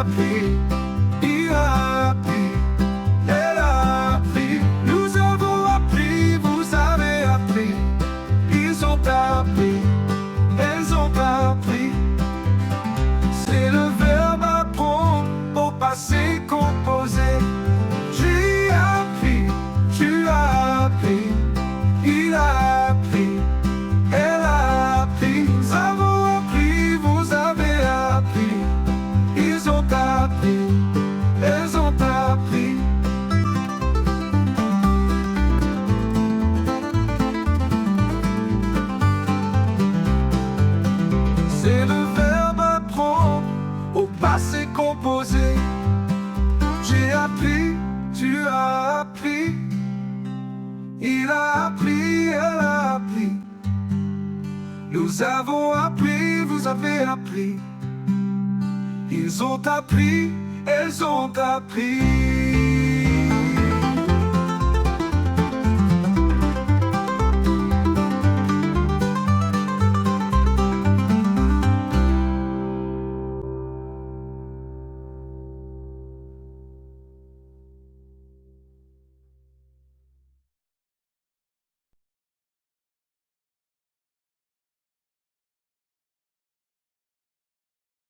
appris, il a appris, elle a appris. Nous avons appris, vous avez appris. Ils ont appris, elles ont appris. C'est le verbe apprendre au passé composé. J'ai appris, tu as appris, il a appris, elle a appris. Nous avons appris, vous avez appris. Ils ont appris, elles ont appris. C'est le verbe apprendre au passé composé. J'ai appris, tu as appris. Il a appris, elle a appris. Nous avons appris, vous avez appris. Ils ont appris, elles ont appris.